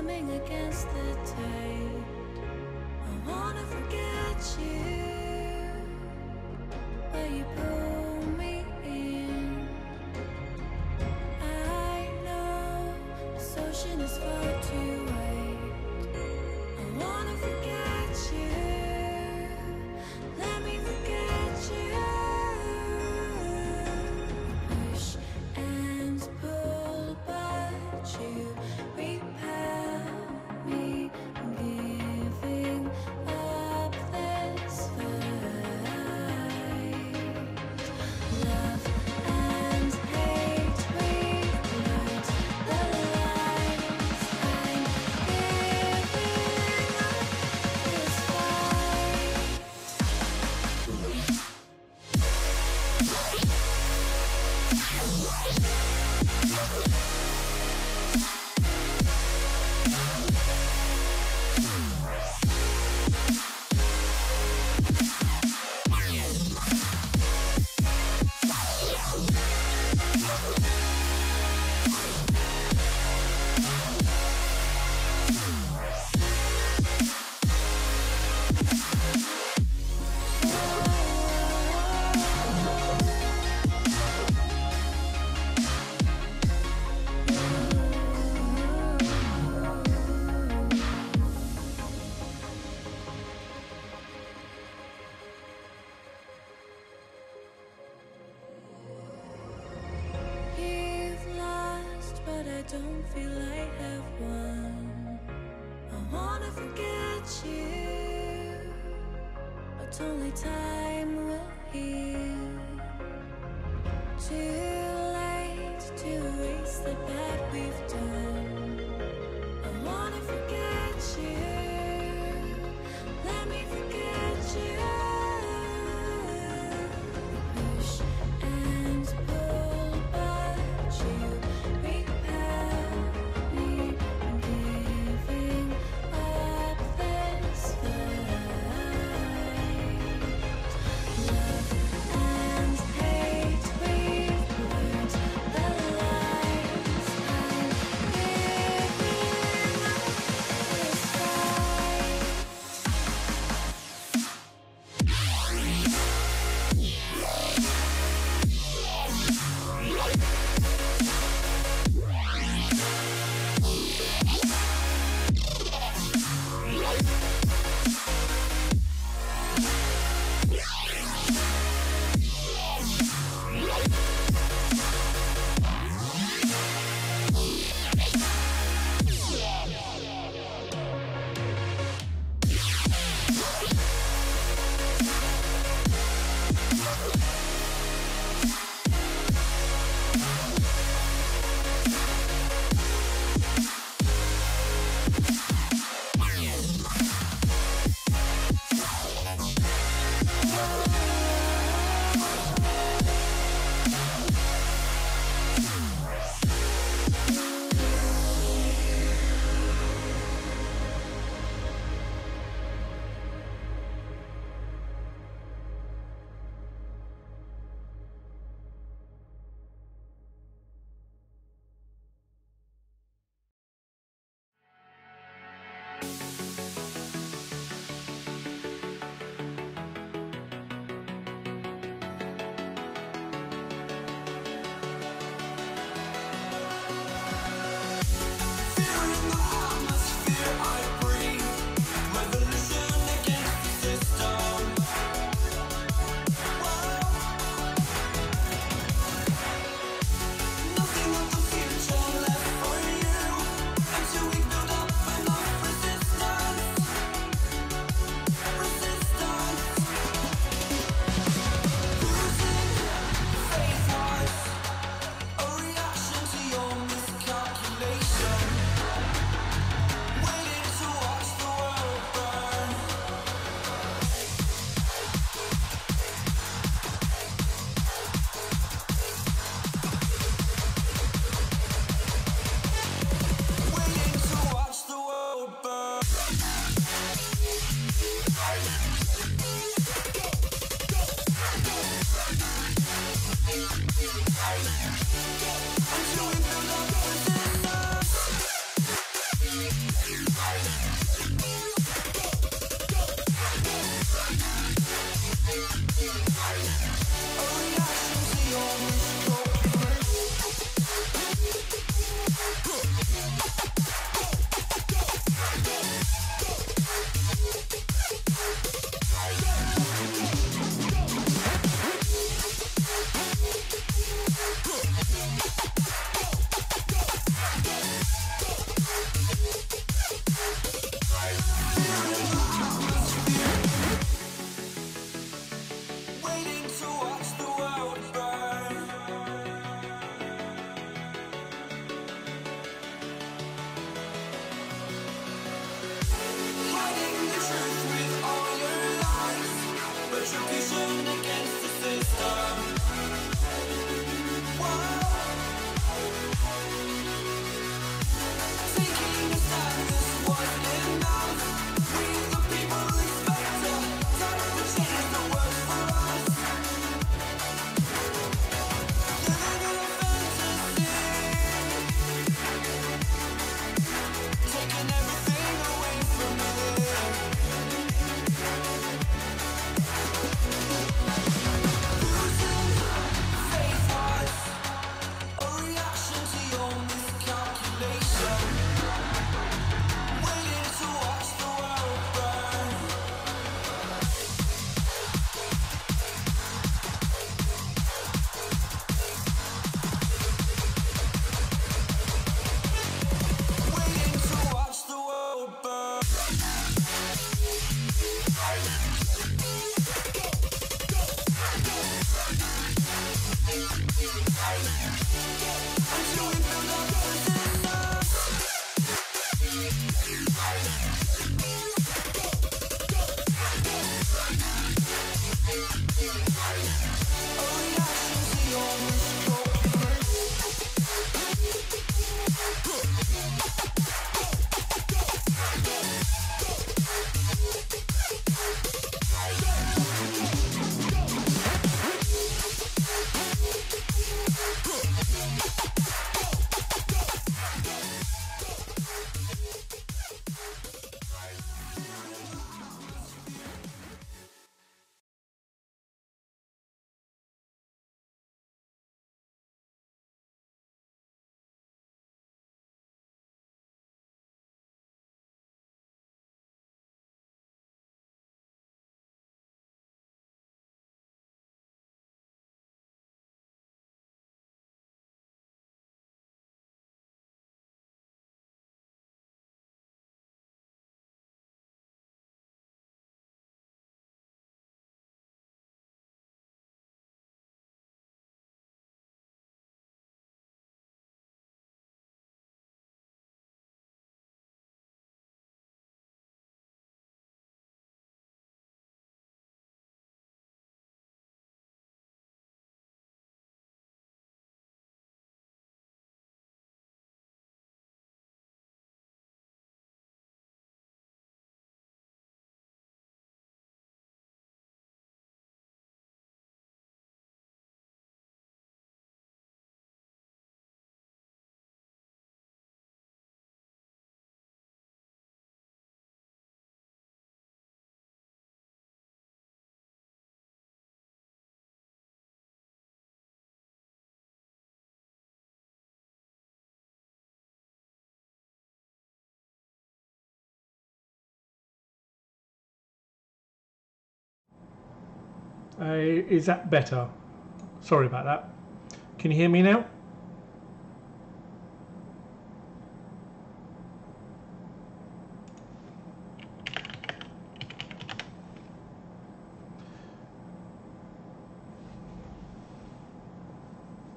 swimming against the tide. I wanna forget you, but you pull me in. I know this ocean is far too wide. I wanna forget you, let me forget you. Push and pull, but you repel me, giving up this fight. Love and hate, we've learned the lines. I'm giving up this fight. You've lost, but I don't feel I have won. I wanna forget you, but only time will heal. Too late to erase the bad we've done. I wanna forget you, let me forget you. Push and pull, but you repel me, giving up this fight. Love and hate, we've learned the lines. I'm Retribution against the system. Taking a stand, this wasn't enough. We the people expect a time to change the world for us. Living in a fantasy, taking everything away from me. Losing faith was a reaction to your miscalculation. Waiting to watch the world burn. Waiting to watch the world burn. Until we build up resistance. A reaction to your Is that better? Sorry about that. Can you hear me now?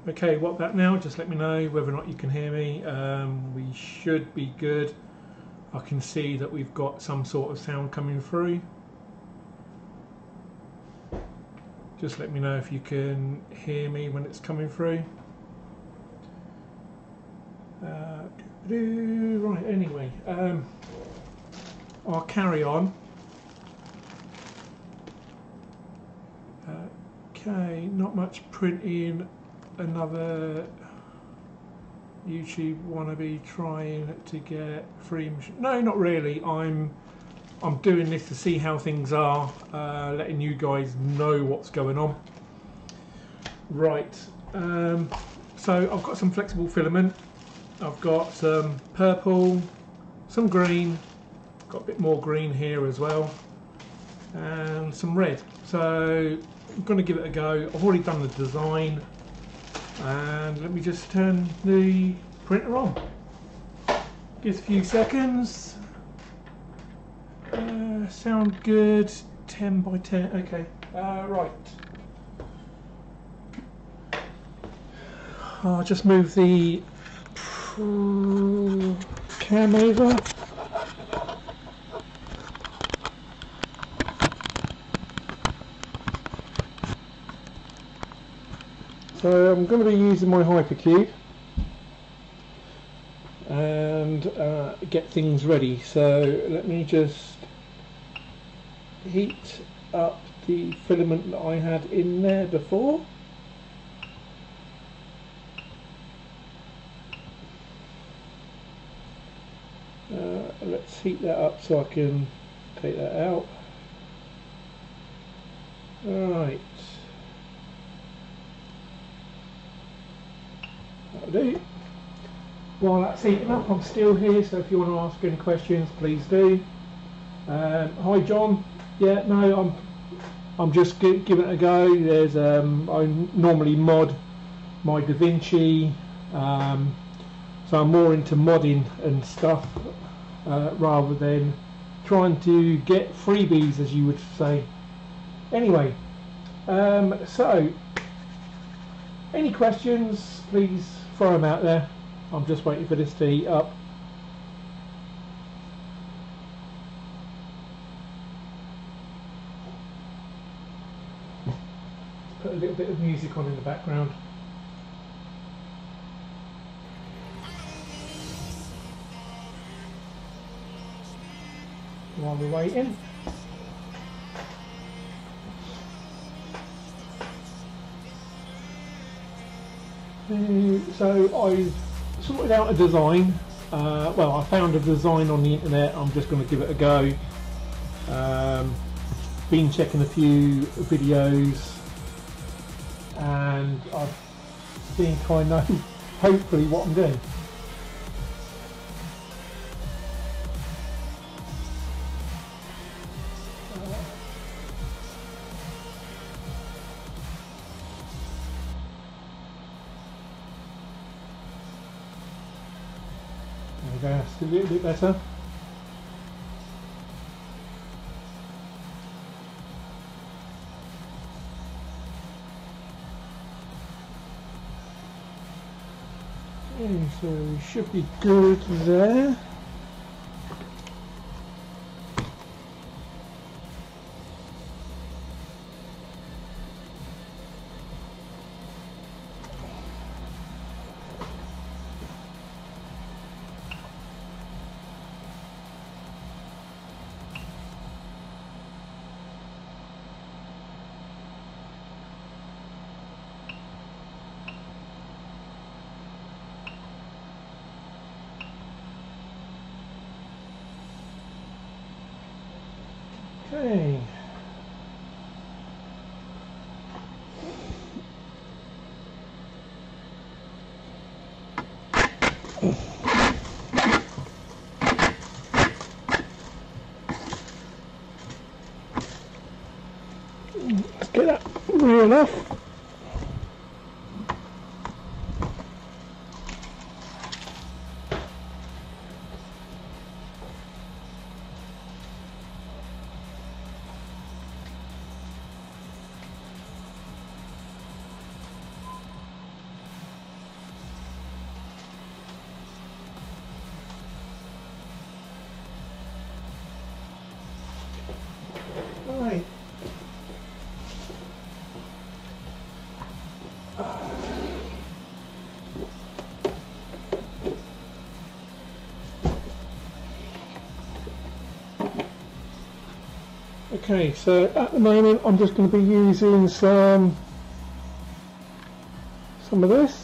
Okay, what about now? Just let me know whether or not you can hear me. We should be good. I can see that we've got some sort of sound coming through. Just let me know if you can hear me when it's coming through. Right, anyway, I'll carry on. Okay, not much printing. Another YouTube wannabe trying to get free machine. No, not really. I'm doing this to see how things are, letting you guys know what's going on. Right, so I've got some flexible filament. I've got some purple, some green, got a bit more green here as well, and some red. So I'm going to give it a go. I've already done the design, and let me just turn the printer on. Just a few seconds. Sound good. 10 by 10. Okay. Right. I'll just move the cam over. I'm going to be using my hypercube and get things ready. So let me just heat up the filament that I had in there before. Let's heat that up so I can take that out. Right, that'll do. While that's heating up, I'm still here, so if you want to ask any questions, please do. Hi John. Yeah, no, I'm just giving it a go. There's I normally mod my DaVinci, so I'm more into modding and stuff rather than trying to get freebies, as you would say. Anyway, so any questions, please throw them out there. I'm just waiting for this to heat up. Put a little bit of music on in the background while we're waiting. So I've sorted out a design. Well, I found a design on the internet. I'm just going to give it a go. Been checking a few videos, and I think I know hopefully what I'm doing. There we go, that's a little bit better. Okay, so we should be good there. Okay. Let's get that real enough. Right. Okay, so at the moment I'm just going to be using some of this.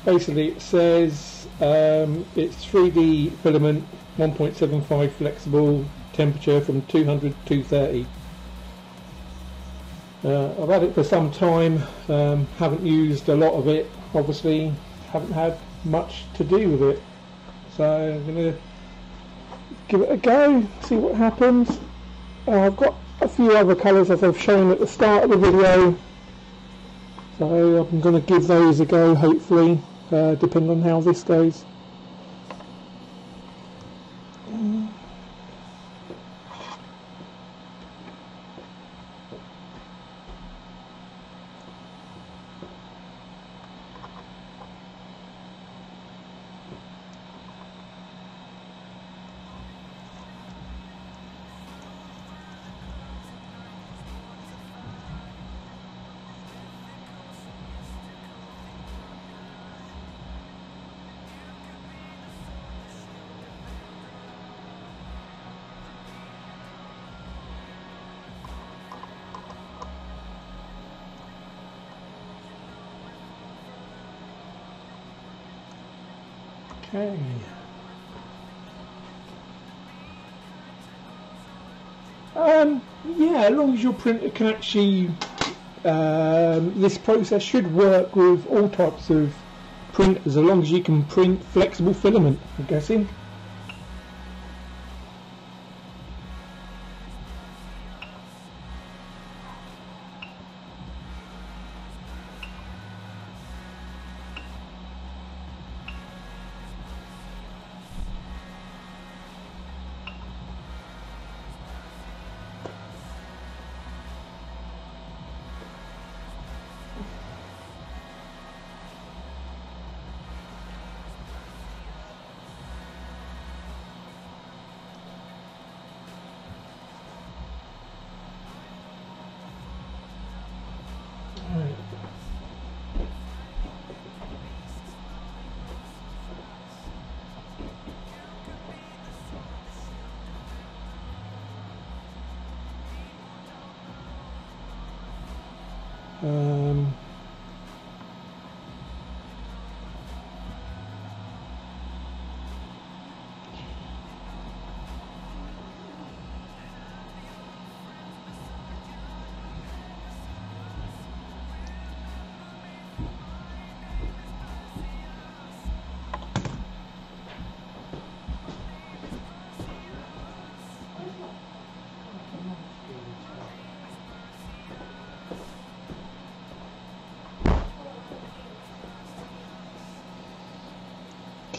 Basically it says it's 3D filament, 1.75 flexible, temperature from 200 to 230. I've had it for some time, haven't used a lot of it, obviously haven't had much to do with it, so I'm going to give it a go, see what happens. I've got a few other colours as I've shown at the start of the video, so I'm going to give those a go hopefully, depending on how this goes. Okay. Yeah, as long as your printer can actually, this process should work with all types of printers, as long as you can print flexible filament, I'm guessing.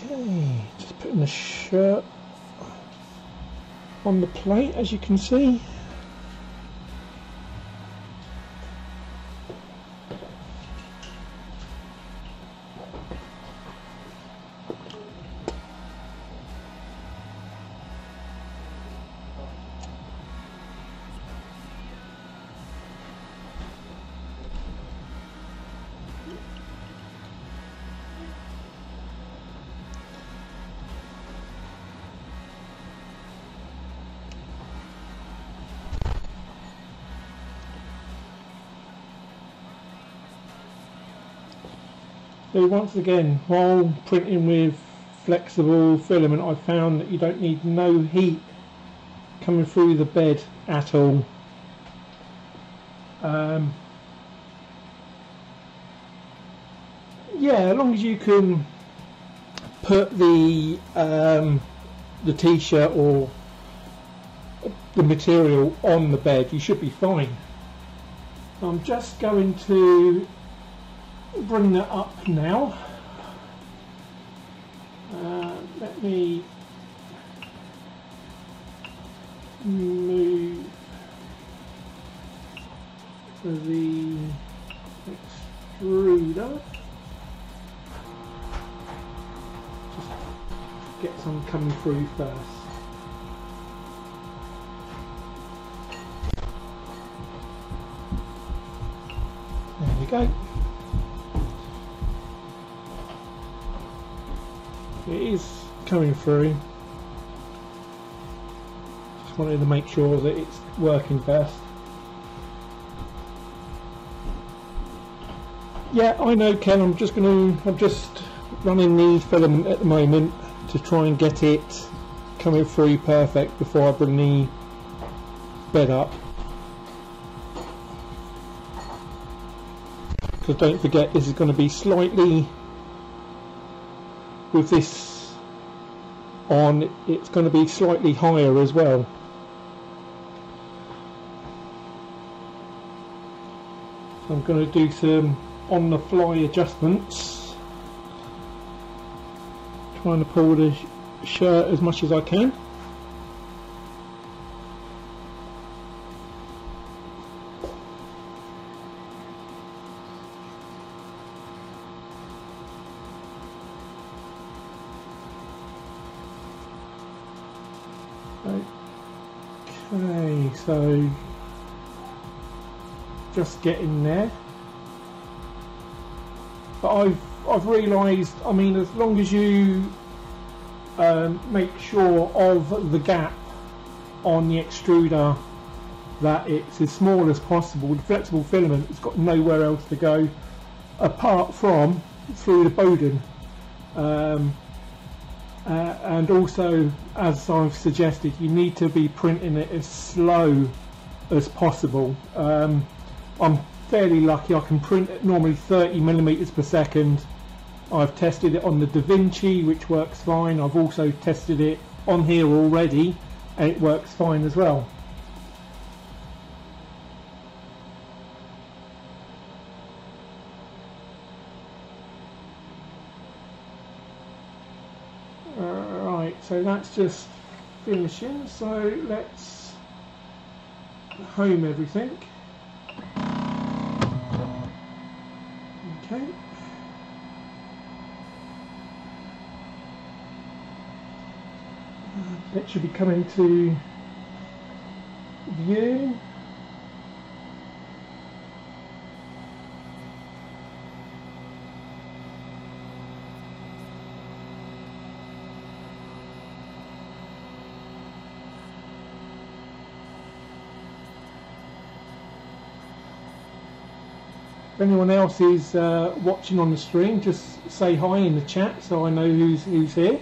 Okay, just putting the shirt on the plate, as you can see. So once again, while printing with flexible filament, I found that you don't need no heat coming through the bed at all. Yeah, as long as you can put the t-shirt or the material on the bed, you should be fine. I'm just going to bring that up now. Let me move to the extruder. Just get some coming through first. There we go. It is coming through. Just wanted to make sure that it's working first. Yeah, I know, Ken. I'm just running the filament at the moment to try and get it coming through perfect before I bring the bed up. Because don't forget, this is going to be slightly, with this on, it's going to be slightly higher as well. So I'm going to do some on the fly adjustments, trying to pull the shirt as much as I can. Okay, so just getting there, but I've realised, I mean, as long as you make sure of the gap on the extruder that it's as small as possible, the flexible filament has got nowhere else to go apart from through the Bowden. and also, as I've suggested, you need to be printing it as slow as possible. I'm fairly lucky, I can print at normally 30mm per second. I've tested it on the Da Vinci, which works fine. I've also tested it on here already, and it works fine as well. Right, so that's just finishing, so let's home everything. Okay. It should be coming to view. If anyone else is watching on the stream, just say hi in the chat so I know who's here.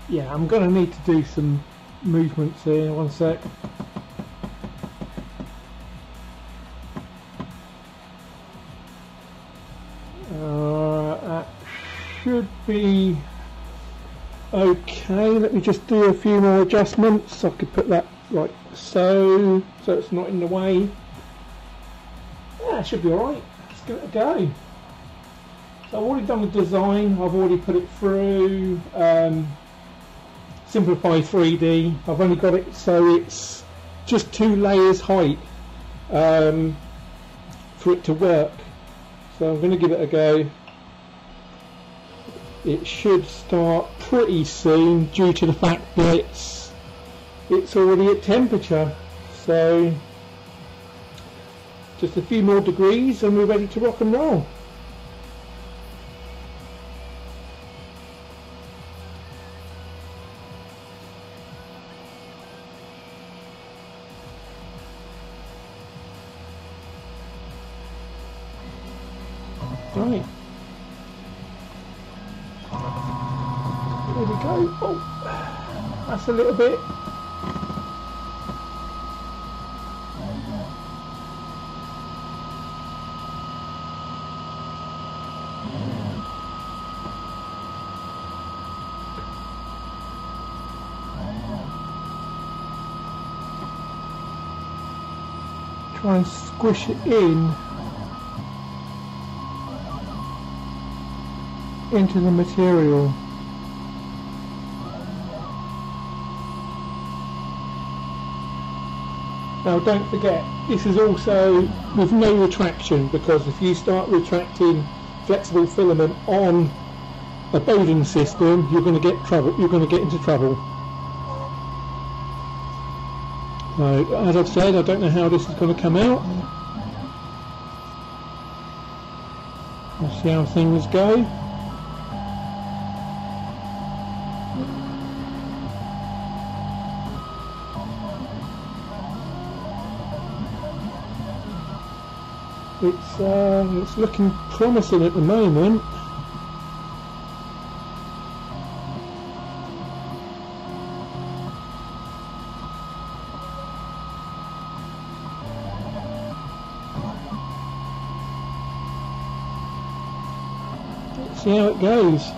Yeah, I'm going to need to do some movements here, one sec. That should be okay. Let me just do a few more adjustments. I could put that like so it's not in the way. Yeah, it should be alright. Let's give it a go. So I've already done the design, I've already put it through Simplify 3D. I've only got it so it's just 2 layers height for it to work. So I'm going to give it a go. It should start pretty soon due to the fact that it's already at temperature. So just a few more degrees and we're ready to rock and roll. Right. There we go. Oh, that's a little bit. Try and squish it into the material. Now don't forget, this is also with no retraction, because if you start retracting flexible filament on a bowding system, you're going to get trouble. You're going to get into trouble. So, as I've said, I don't know how this is going to come out. Let's see how things go. It's looking promising at the moment. Let's see how it goes.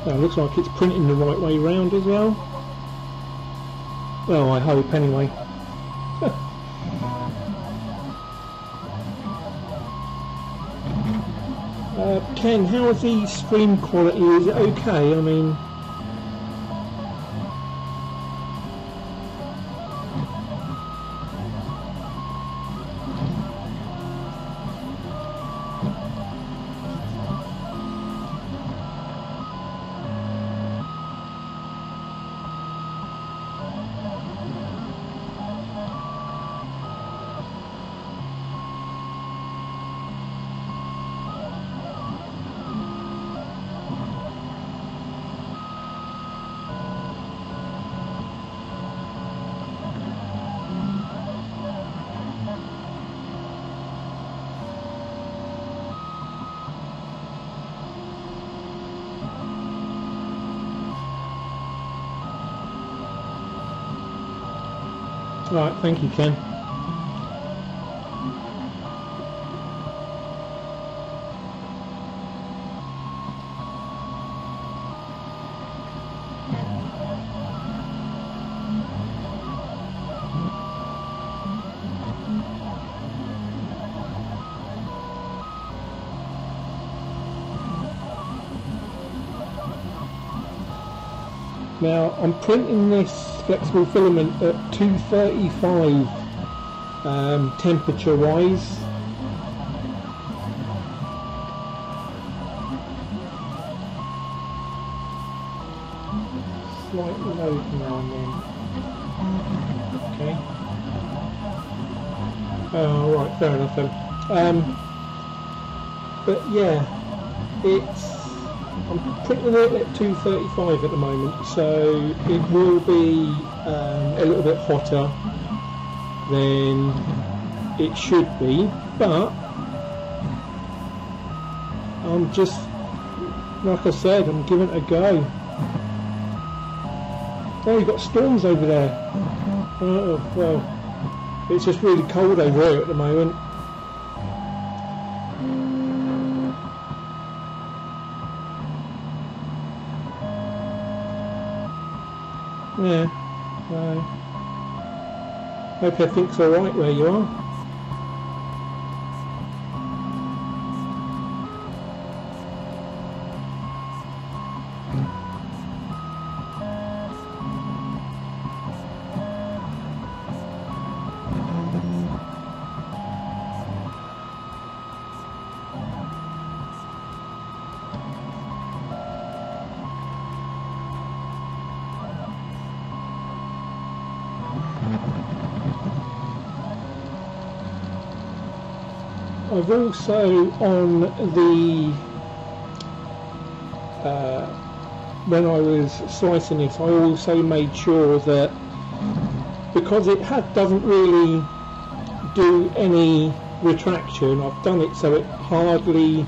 Well, it looks like it's printing the right way round as well. Well, I hope anyway. Ken, how is the stream quality? Is it okay? I mean, right, thank you, Ken. Now I'm printing this flexible filament at 235 temperature wise. Slightly low now and then. Okay. Oh right, fair enough then. But yeah, I'm printing it at 235 at the moment, so it will be a little bit hotter than it should be, but I'm just, like I said, I'm giving it a go. Oh, you've got storms over there. Oh, well, it's just really cold over here at the moment. Yeah, hope everything's alright where you are. I've also on the when I was slicing this, I also made sure that because it doesn't really do any retraction, I've done it so it hardly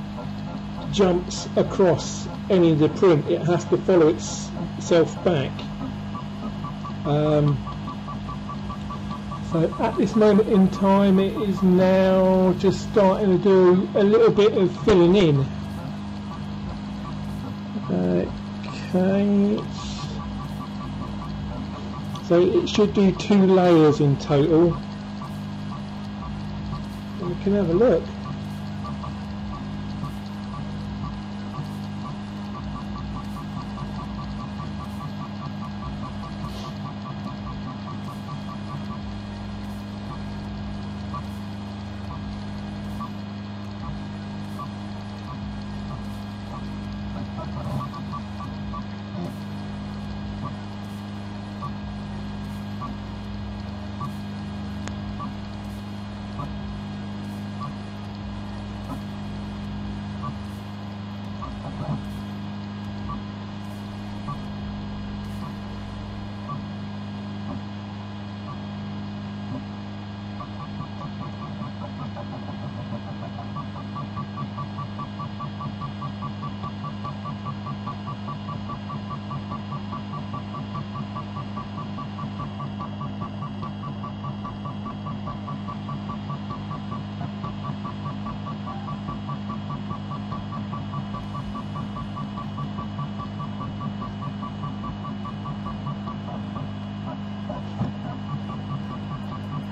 jumps across any of the print. It has to follow itself back. So at this moment in time it is now just starting to do a little bit of filling in. Okay, so it should do 2 layers in total. We can have a look.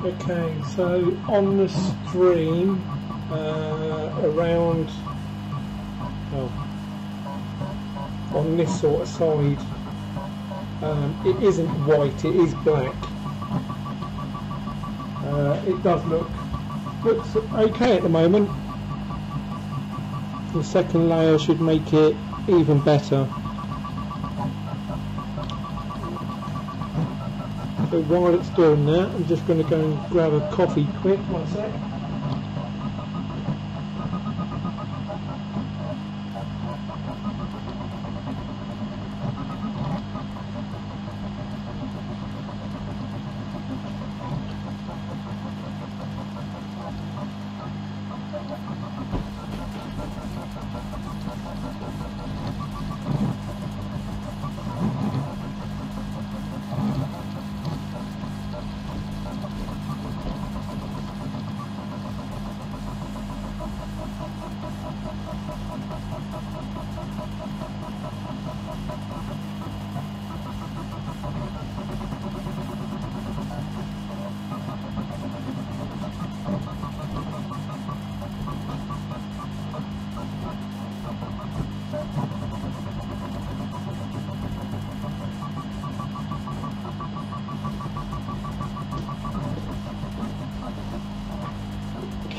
Okay, so on the stream, around on this sort of side. It isn't white, it is black. It does looks okay at the moment. The second layer should make it even better. So while it's doing that, I'm just going to go and grab a coffee quick. One sec.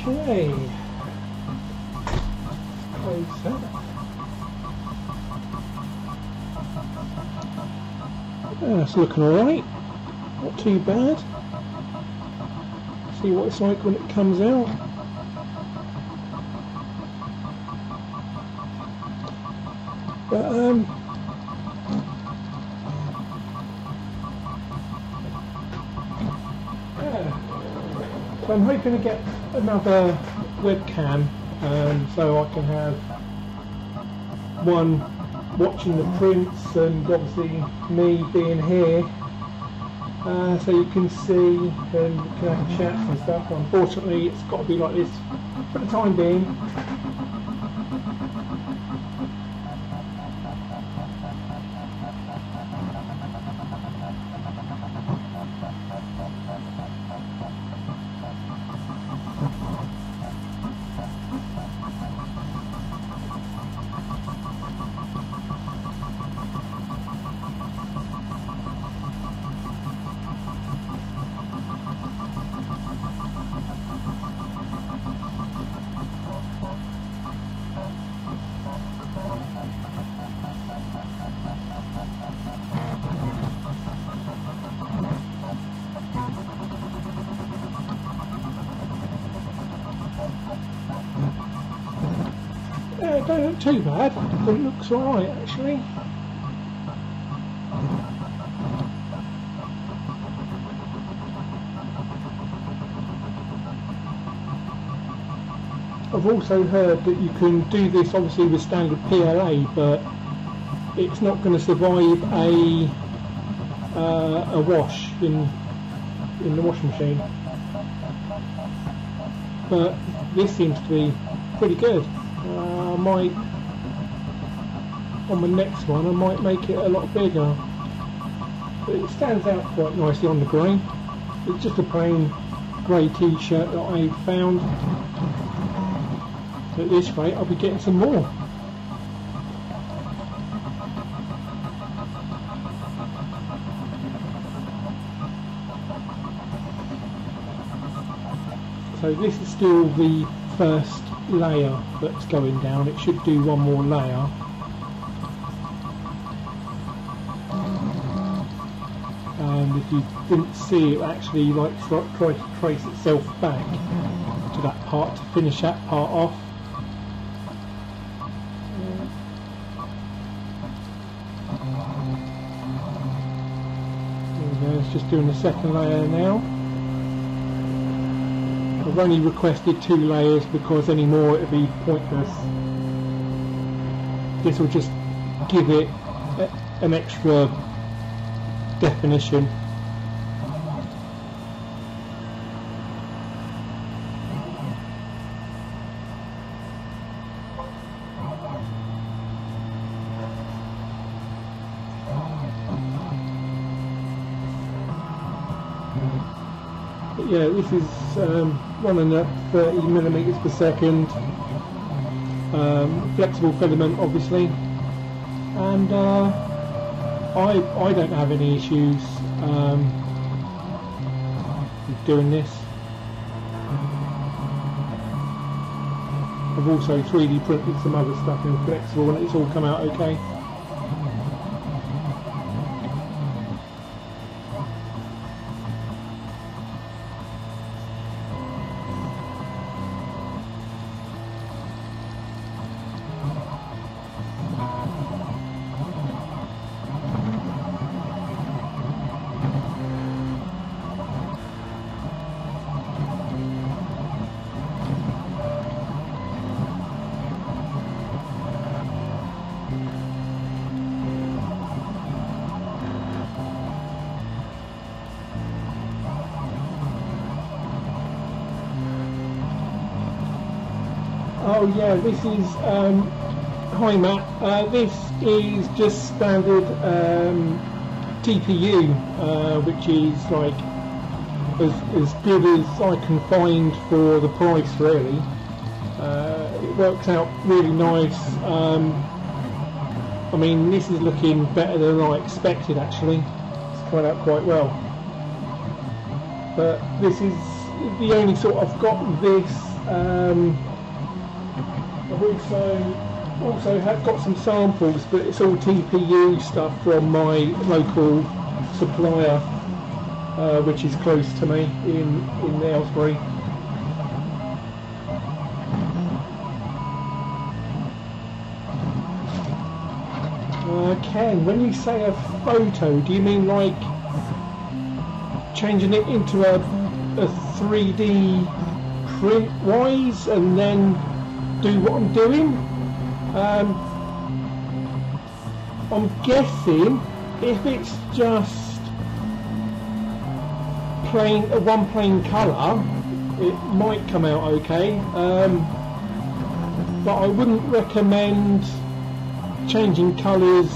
Okay, close that. That's looking alright, not too bad. See what it's like when it comes out. But so I'm hoping to get another webcam, so I can have one watching the prints and obviously me being here, so you can see and you can have chats and stuff. Unfortunately it's got to be like this for the time being. It don't look too bad, it looks alright actually. I've also heard that you can do this obviously with standard PLA, but it's not going to survive a wash in the washing machine. But this seems to be pretty good. I might, on the next one, I might make it a lot bigger. But it stands out quite nicely on the grey. It's just a plain grey t-shirt that I found. At this rate, I'll be getting some more. So this is still the first layer that's going down. It should do one more layer. And if you didn't see it, actually like try to trace itself back to that part to finish that part off. There we go, it's just doing the second layer now. I've only requested 2 layers because any more it would be pointless. This will just give it an extra definition. But yeah, this is running at 30 millimeters per second. flexible filament obviously, and I don't have any issues with doing this. I've also 3D printed some other stuff in flexible and it's all come out okay. Oh yeah, this is, hi Matt, this is just standard TPU, which is like as good as I can find for the price really. It works out really nice. I mean, this is looking better than I expected actually. It's coming out quite well. But this is the only sort I've got this. I've also have got some samples, but it's all TPU stuff from my local supplier, which is close to me in Aylesbury. Ken, when you say a photo, do you mean like changing it into a 3D print wise and then do what I'm doing? I'm guessing if it's just one plain colour, it might come out okay, but I wouldn't recommend changing colours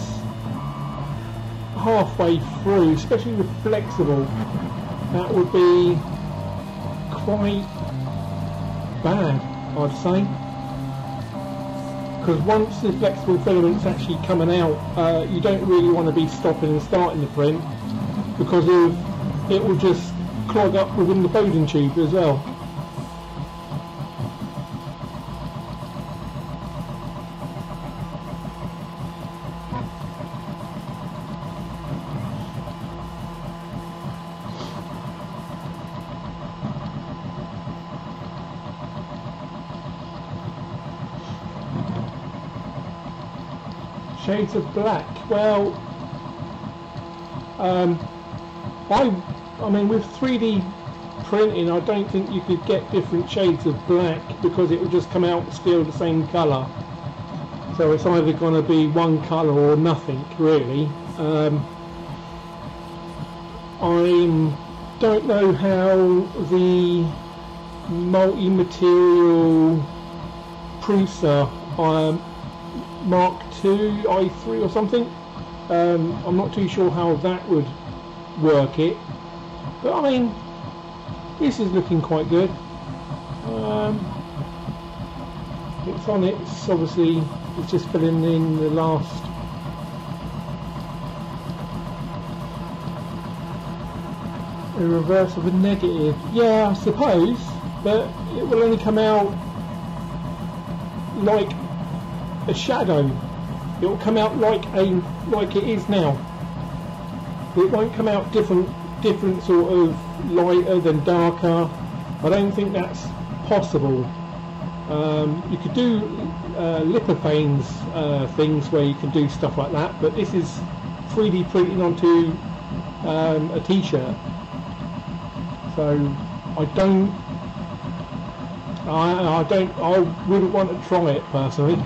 halfway through, especially with flexible. That would be quite bad, I'd say. Because once the flexible filament's actually coming out, you don't really want to be stopping and starting the print, because it will just clog up within the Bowden tube as well. Shades of black. Well, I mean, with 3D printing, I don't think you could get different shades of black, because it will just come out still the same colour. So it's either going to be one colour or nothing, really. I don't know how the multi-material Prusa Mark II, i3 or something. I'm not too sure how that would work it, but I mean, this is looking quite good. It's on its, obviously, it's just filling in the last reverse of a negative. Yeah, I suppose, but it will only come out like a shadow. It will come out like it is now. It won't come out different sort of lighter than darker. I don't think that's possible. You could do lithophanes things where you can do stuff like that, but this is 3D printing onto a t-shirt. So I wouldn't want to try it personally.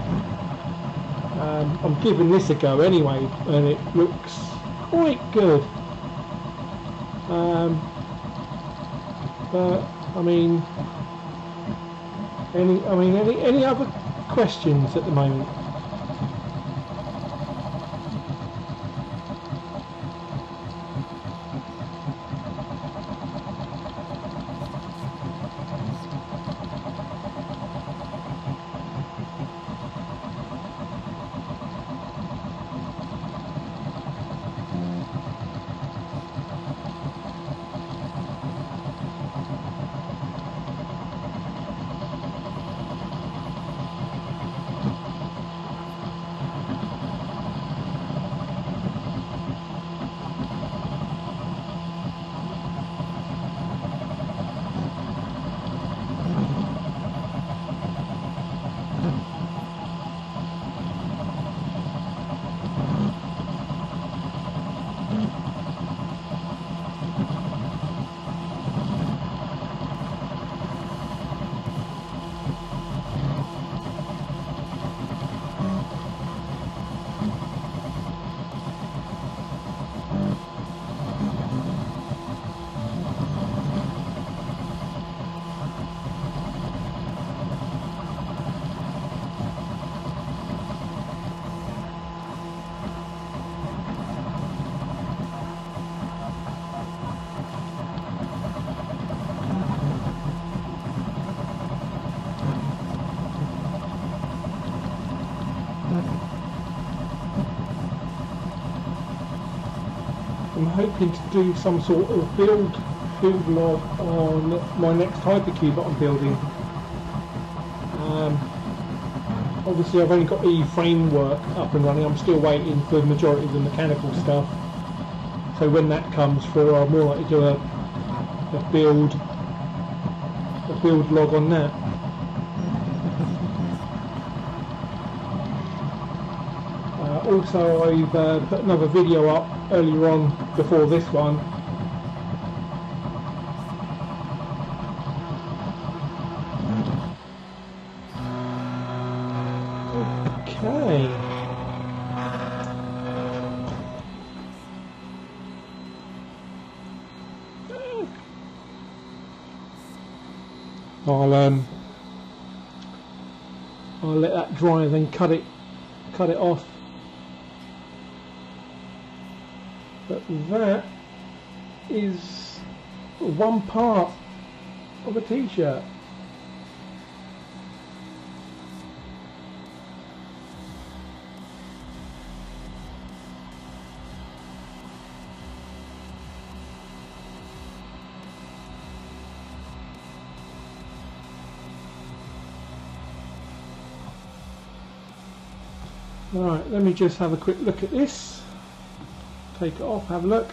I'm giving this a go anyway, and it looks quite good. But I mean, any other questions at the moment? I'm hoping to do some sort of build log on my next hypercube that I'm building. Obviously I've only got the framework up and running. I'm still waiting for the majority of the mechanical stuff. So when that comes through, I'm more likely to do a build log on that. Also, I've put another video up earlier on before this one. Okay. I'll let that dry and then cut it off. But that is one part of a t-shirt. Right, let me just have a quick look at this. Take it off, have a look.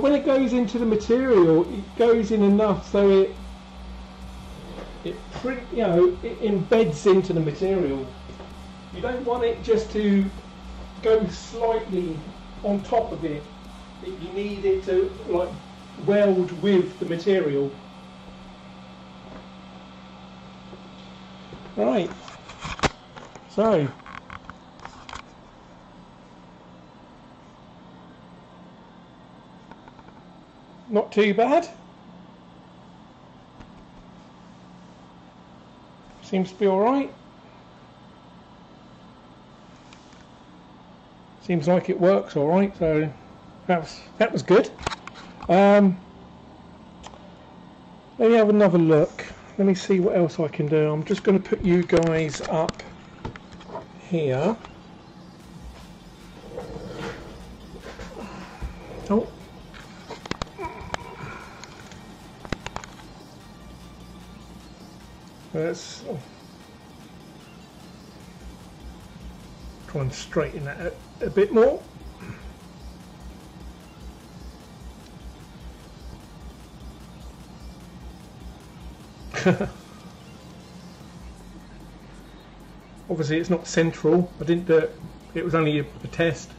When it goes into the material, it goes in enough so it embeds into the material. You don't want it just to go slightly on top of it. You need it to like weld with the material. Right. So. Not too bad. Seems to be alright. Seems like it works alright, so that was good. Let me have another look. Let me see what else I can do. I'm just going to put you guys up here. Oh. Let's try and straighten that a bit more. Obviously it's not central. I didn't do it. It was only a test.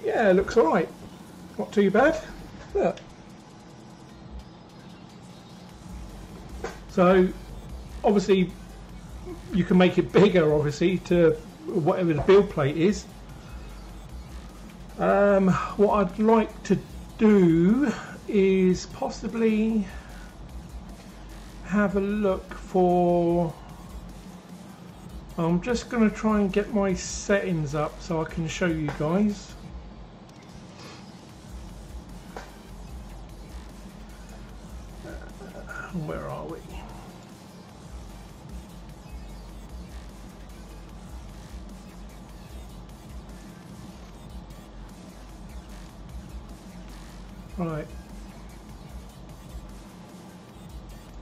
Yeah, it looks alright. Not too bad. Look. So obviously you can make it bigger, obviously, to whatever the build plate is. What I'd like to do is possibly have a look for, I'm just going to try and get my settings up so I can show you guys. Where are we? Right.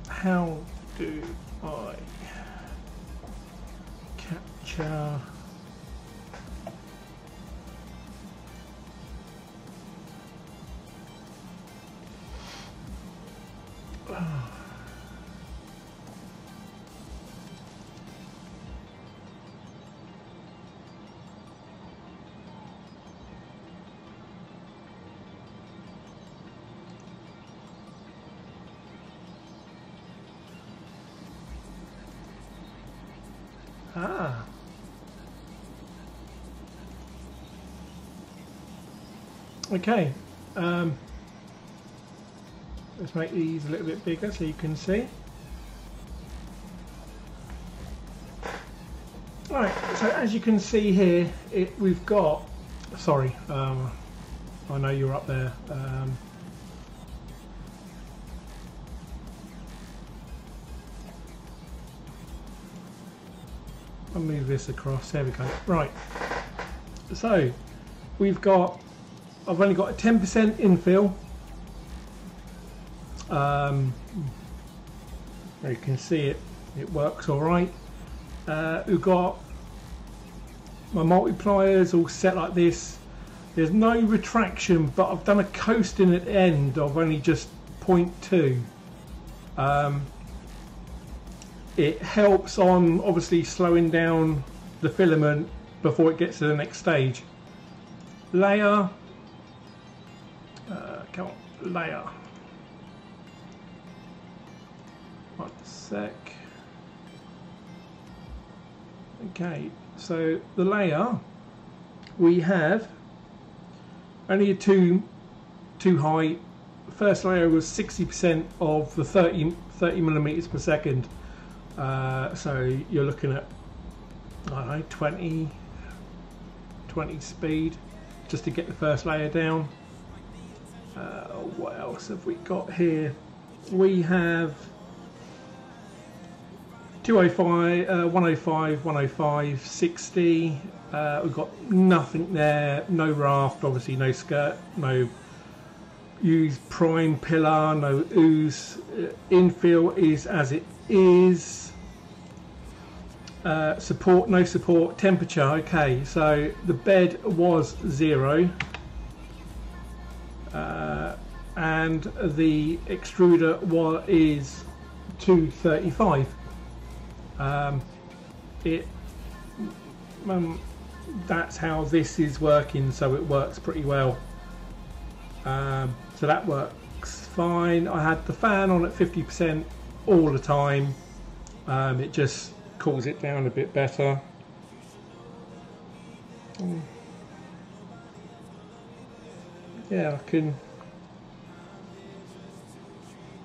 How do I capture Ah. Okay. Let's make these a little bit bigger so you can see. Right, so as you can see here, we've got, sorry, I know you're up there. I'll move this across, there we go. Right, so we've got, I've only got a 10% infill. You can see it works all right. We've got my multipliers all set like this. There's no retraction, but I've done a coasting at the end of only just 0.2. It helps on obviously slowing down the filament before it gets to the next stage. Layer, come on, layer. One sec. Okay, so the layer, we have only a two high. First layer was 60% of the 30 millimeters per second. So you're looking at, I don't know, 20 speed just to get the first layer down. What else have we got here? We have 205, 105, 105, 60. We've got nothing there, no raft, obviously no skirt, no use prime pillar, no ooze. Infill is as it is. Support, no support. Temperature, okay, so the bed was 0. And the extruder is 235. That's how this is working, so it works pretty well. So that works fine. I had the fan on at 50% all the time. It just cools it down a bit better. Yeah, I can.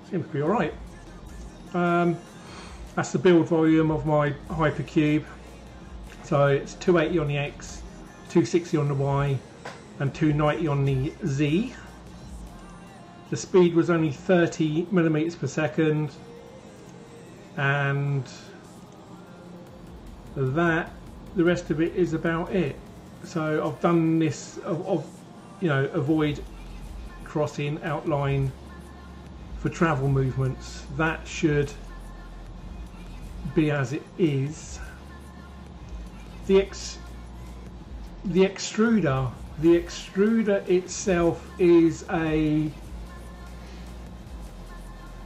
Seems to be all right. That's the build volume of my hypercube. So it's 280 on the X, 260 on the Y, and 290 on the Z. The speed was only 30 millimeters per second, and the rest of it is about it. So I've done this of you know, avoid crossing outline for travel movements. That should be as it is. The extruder itself is a,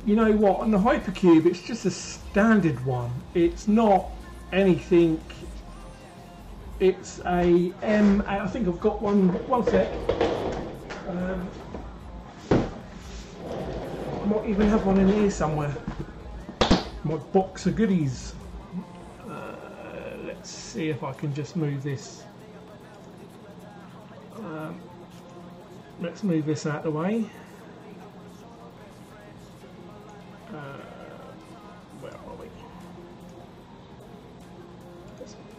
you know what, on the hypercube it's just a standard one. It's not anything. It's a M. I think I've got one. One sec. I might even have one in here somewhere. My box of goodies. Let's see if I can just move this. Let's move this out of the way. Where are we?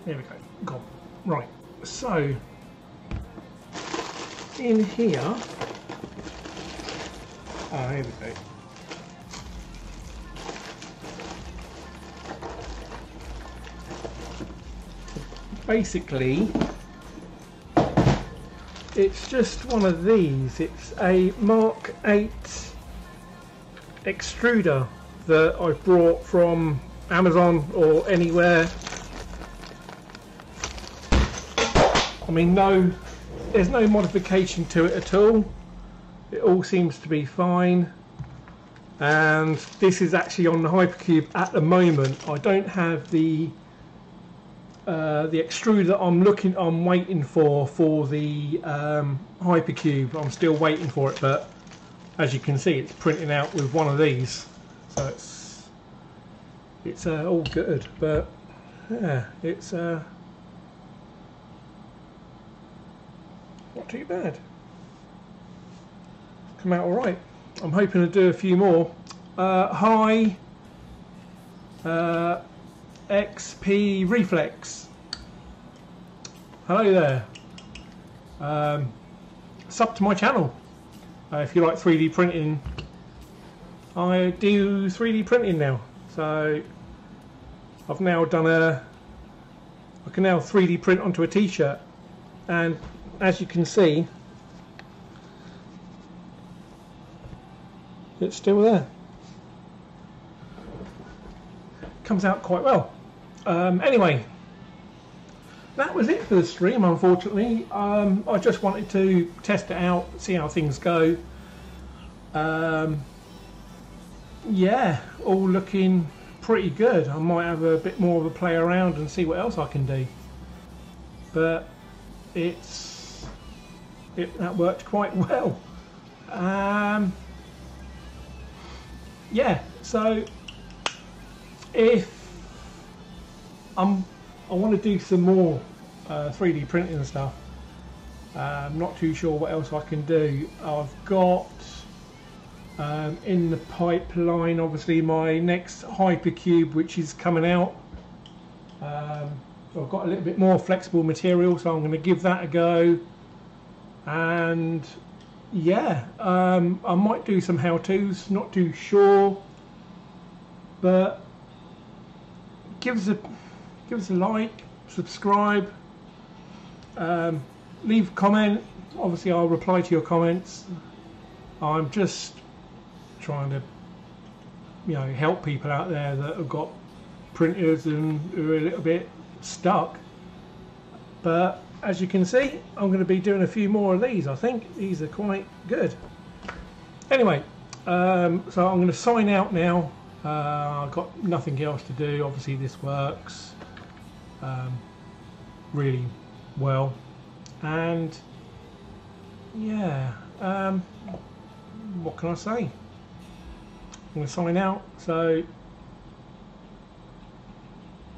There we go. Gone. Right. So in here. Here we go. Basically, it's just one of these. It's a Mark 8 extruder that I brought from Amazon or anywhere. I mean, there's no modification to it at all. It all seems to be fine. And this is actually on the hypercube at the moment. I don't have the extruder I'm waiting for the hypercube. I'm still waiting for it, but as you can see, it's printing out with one of these, so it's all good. But yeah, it's not too bad. Come out all right. I'm hoping to do a few more. Hi, XP Reflex. Hello there. Sub to my channel if you like 3D printing. I do 3D printing now, so I've now done I can now 3D print onto a t-shirt, and as you can see, it's still there. Comes out quite well. Anyway, that was it for the stream, unfortunately. I just wanted to test it out, see how things go. Yeah, all looking pretty good. I might have a bit more of a play around and see what else I can do. But that worked quite well. Yeah, so if I want to do some more 3D printing and stuff. I'm not too sure what else I can do. I've got in the pipeline, obviously, my next hypercube, which is coming out. So I've got a little bit more flexible material, so I'm going to give that a go. And yeah, I might do some how-tos, not too sure, but give us a like, subscribe, leave a comment. Obviously I'll reply to your comments. I'm just trying to, you know, help people out there that have got printers and who are a little bit stuck. But as you can see, I'm going to be doing a few more of these. I think these are quite good. Anyway, so I'm going to sign out now. I've got nothing else to do. Obviously this works really well, and yeah, what can I say? I'm going to sign out, so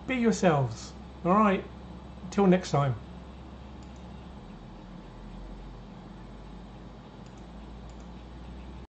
be yourselves. Alright, until next time.